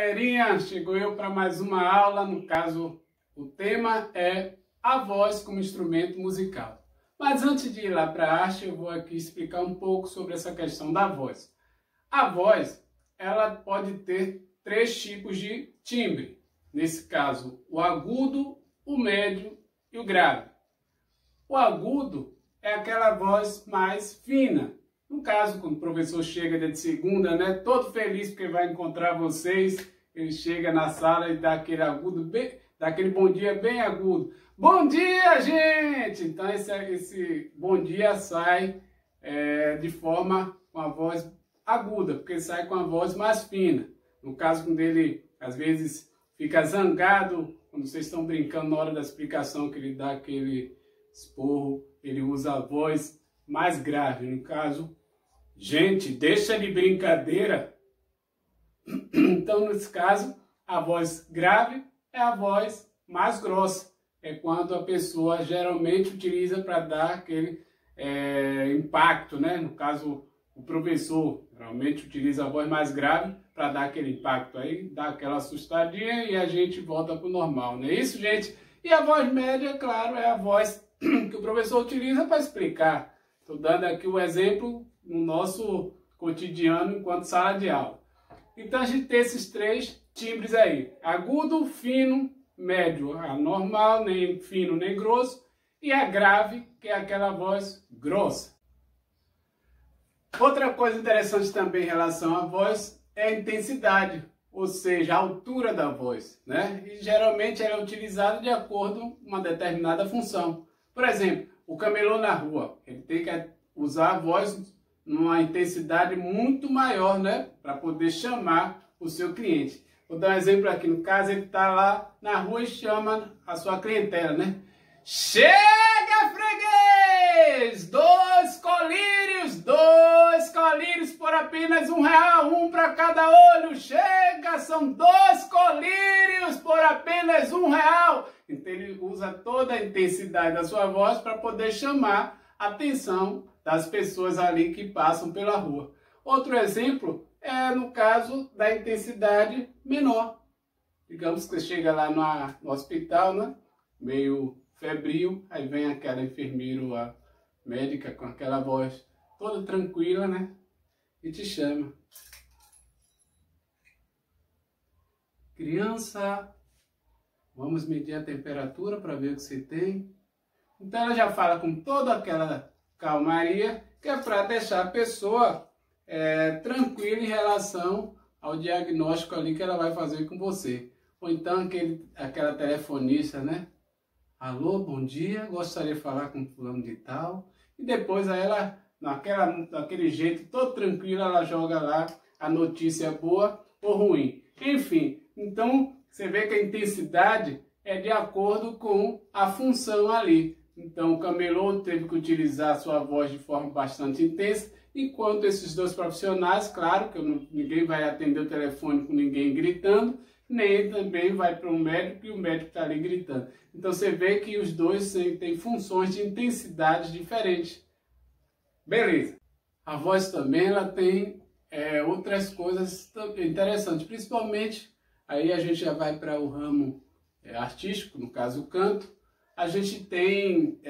galerinha, chegou eu para mais uma aula. No caso, o tema é a voz como instrumento musical. Mas antes de ir lá para a arte, eu vou aqui explicar um pouco sobre essa questão da voz. A voz, ela pode ter três tipos de timbre. Nesse caso, o agudo, o médio e o grave. O agudo é aquela voz mais fina. No caso, quando o professor chega de segunda, né, todo feliz porque vai encontrar vocês, ele chega na sala e dá aquele agudo, dá aquele bom dia bem agudo. Bom dia, gente! Então esse bom dia sai de forma com a voz aguda, porque sai com a voz mais fina. No caso, quando ele às vezes fica zangado, quando vocês estão brincando na hora da explicação, que ele dá aquele esporro, ele usa a voz mais grave. No caso, gente, deixa de brincadeira. Então, nesse caso, a voz grave é a voz mais grossa. É quando a pessoa geralmente utiliza para dar aquele impacto, né? No caso, o professor geralmente utiliza a voz mais grave para dar aquele impacto. Aí dá aquela assustadinha e a gente volta para o normal, não é isso, gente? E a voz média, claro, é a voz que o professor utiliza para explicar. Estou dando aqui o exemplo no nosso cotidiano enquanto sala de aula. Então a gente tem esses três timbres aí: agudo, fino, médio, a normal, nem fino nem grosso, e a grave, que é aquela voz grossa. Outra coisa interessante também em relação à voz é a intensidade, ou seja, a altura da voz, né? E geralmente ela é utilizada de acordo com uma determinada função. Por exemplo, o camelô na rua, ele tem que usar a voz numa intensidade muito maior, né? Para poder chamar o seu cliente. Vou dar um exemplo aqui. No caso, ele está lá na rua e chama a sua clientela, né? Chega, freguês! Dois colírios por apenas R$1, um para cada olho. Chega, são 2 colírios por apenas R$1. Então ele usa toda a intensidade da sua voz para poder chamar a atenção das pessoas ali que passam pela rua. Outro exemplo é no caso da intensidade menor. Digamos que você chega lá no hospital, né, meio febril, aí vem aquela enfermeira ou a médica com aquela voz toda tranquila, né, e te chama. Criança, vamos medir a temperatura para ver o que você tem. Então ela já fala com toda aquela calmaria, que é para deixar a pessoa tranquila em relação ao diagnóstico ali que ela vai fazer com você. Ou então aquela telefonista, né? Alô, bom dia, gostaria de falar com fulano de tal. E depois aí ela, daquele jeito, todo tranquilo, ela joga lá a notícia boa ou ruim. Enfim, então você vê que a intensidade é de acordo com a função ali. Então o camelô teve que utilizar a sua voz de forma bastante intensa, enquanto esses dois profissionais, claro que ninguém vai atender o telefone com ninguém gritando, nem também vai para um médico e o médico está ali gritando. Então você vê que os dois têm funções de intensidade diferentes. Beleza. A voz também ela tem outras coisas interessantes, principalmente aí a gente já vai para o ramo artístico, no caso o canto. A gente tem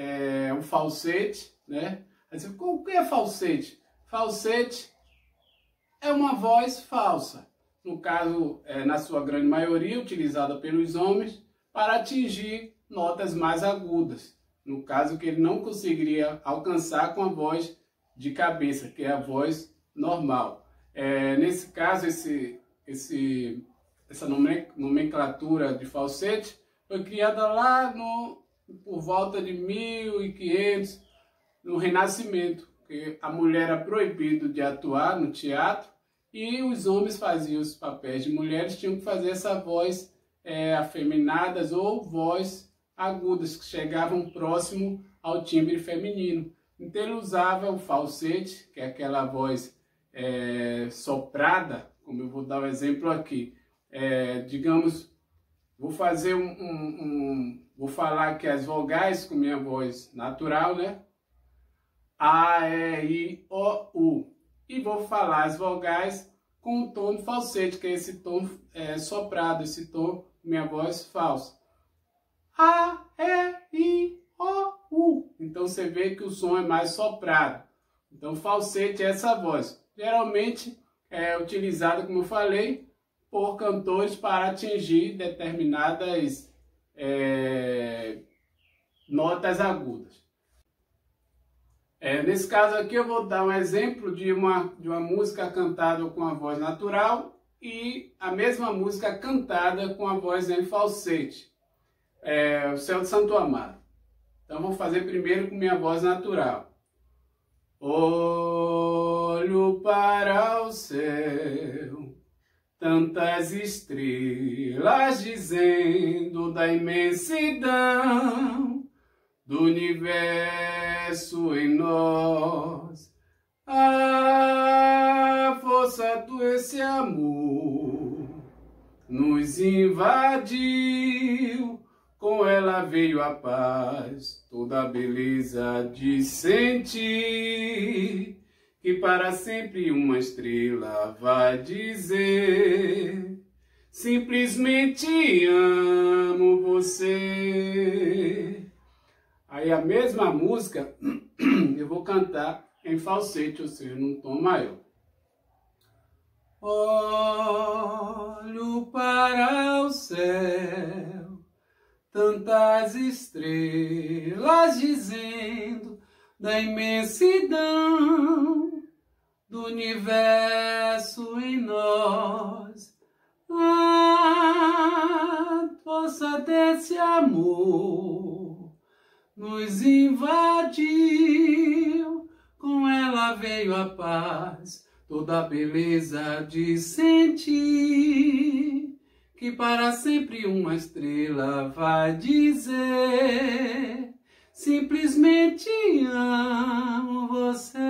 o falsete, né? O que é falsete? Falsete é uma voz falsa, no caso, na sua grande maioria, utilizada pelos homens para atingir notas mais agudas, no caso que ele não conseguiria alcançar com a voz de cabeça, que é a voz normal. Nesse caso, essa nomenclatura de falsete foi criada lá por volta de 1500, no Renascimento, que a mulher era proibida de atuar no teatro e os homens faziam os papéis de mulheres, tinham que fazer essa voz afeminadas ou voz agudas, que chegavam próximo ao timbre feminino. Então ele usava o falsete, que é aquela voz soprada, como eu vou dar um exemplo aqui. Digamos, vou fazer vou falar aqui as vogais com minha voz natural, né? A, E, I, O, U. E vou falar as vogais com o tom de falsete, que é esse tom soprado, esse tom minha voz falsa. A, E, I, O, U. Então você vê que o som é mais soprado. Então falsete é essa voz. Geralmente é utilizada, como eu falei, por cantores para atingir determinadas notas agudas. Nesse caso aqui eu vou dar um exemplo de uma música cantada com a voz natural e a mesma música cantada com a voz em falsete. O Céu de Santo Amaro. Então vou fazer primeiro com minha voz natural. Olho para o céu, tantas estrelas dizendo da imensidão do universo em nós. A força desse amor nos invadiu, com ela veio a paz, toda a beleza de sentir que para sempre uma estrela vai dizer: simplesmente amo você. Aí a mesma música eu vou cantar em falsete, ou seja, num tom maior. Olho para o céu, tantas estrelas dizendo da imensidão do universo em nós. A força desse amor nos invadiu, com ela veio a paz, toda a beleza de sentir que para sempre uma estrela vai dizer: simplesmente amo você.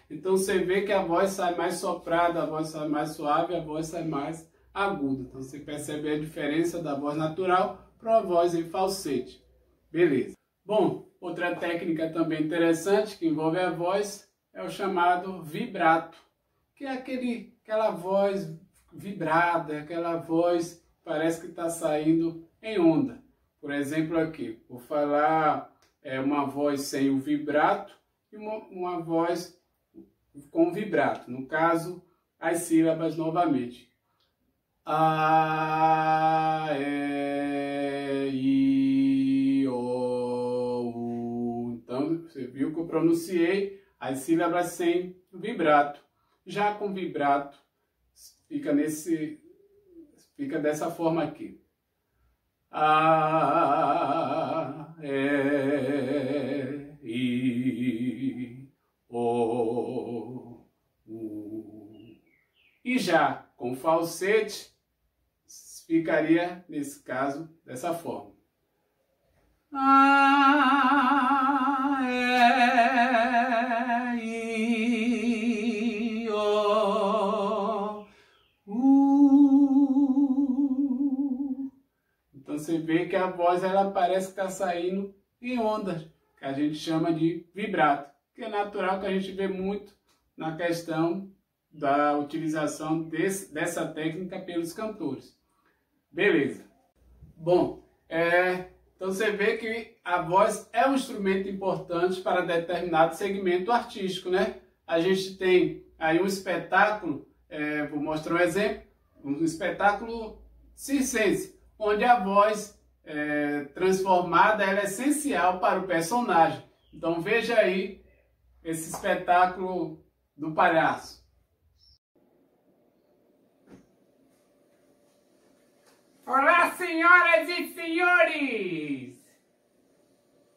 Então você vê que a voz sai mais soprada, a voz sai mais suave, a voz sai mais aguda. Então você percebe a diferença da voz natural para a voz em falsete. Beleza. Bom, outra técnica também interessante que envolve a voz é o chamado vibrato, que é aquela voz vibrada, aquela voz que parece que está saindo em onda. Por exemplo aqui, vou falar uma voz sem o vibrato e uma voz com vibrato. No caso, as sílabas novamente. A, E, I, O, U. Então, você viu que eu pronunciei as sílabas sem vibrato. Já com vibrato, fica dessa forma aqui. A, E, I, O, U. E já com falsete, ficaria, nesse caso, dessa forma. A, E, I, O, U. Então você vê que a voz ela parece que está saindo em ondas, que a gente chama de vibrato, que é natural, que a gente vê muito na questão da utilização dessa técnica pelos cantores. Beleza. Bom, então você vê que a voz é um instrumento importante para determinado segmento artístico, né? A gente tem aí um espetáculo, vou mostrar um exemplo, um espetáculo circense, onde a voz transformada ela é essencial para o personagem. Então veja aí esse espetáculo do palhaço. Olá, senhoras e senhores!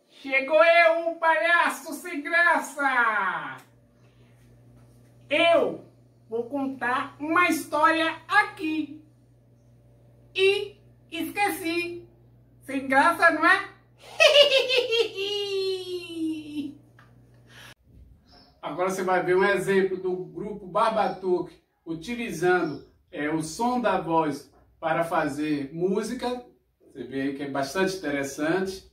Chegou eu, um palhaço sem graça! Eu vou contar uma história aqui. E esqueci. Sem graça, não é? Agora você vai ver um exemplo do grupo Barbatuque utilizando o som da voz para fazer música. Você vê aí que é bastante interessante.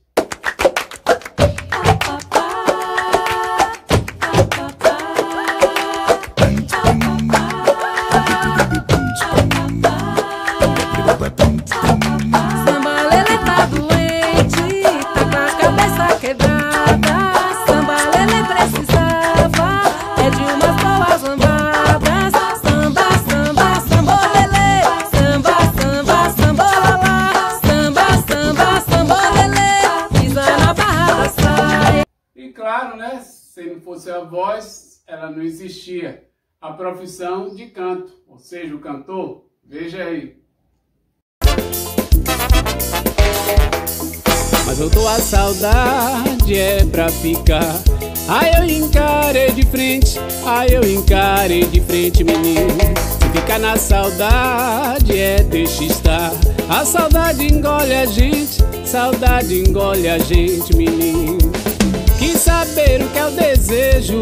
claro, né? Se não fosse a voz, ela não existia. A profissão de canto, ou seja, o cantor. Veja aí. Mas voltou a saudade, é pra ficar. Ai, eu encarei de frente, ai, eu encarei de frente, menino. Se ficar na saudade, deixa estar. A saudade engole a gente, saudade engole a gente, menino. Quis saber o que é o desejo,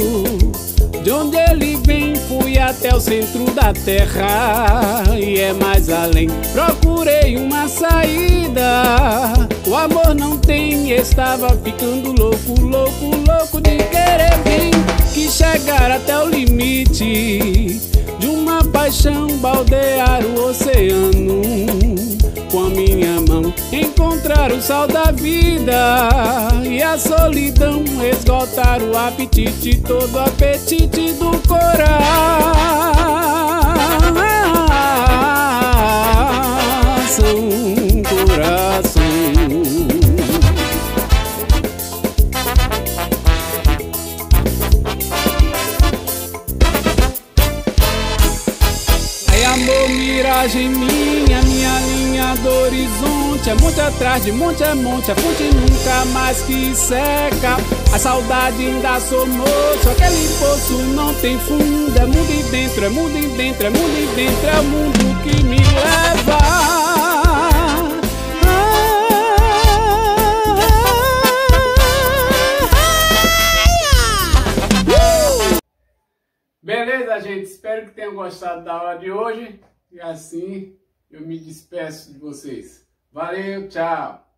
de onde ele vem, fui até o centro da terra e é mais além. Procurei uma saída, o amor não tem, estava ficando louco, louco, louco de querer bem. Quis chegar até o limite de uma paixão, baldear o oceano com a minha mão, encontrar o sal da vida e a solidão, esgotar o apetite, todo o apetite do coração, coração. Ai, amor, miragem minha linha do horizonte, é monte atrás de monte, é monte, a fonte nunca mais que seca. A saudade ainda sou moço, aquele poço não tem fundo. É mundo e dentro, é mundo e dentro, é mundo e dentro, é o mundo que me leva. Beleza, gente? Espero que tenham gostado da aula de hoje. E assim eu me despeço de vocês. Valeu, tchau!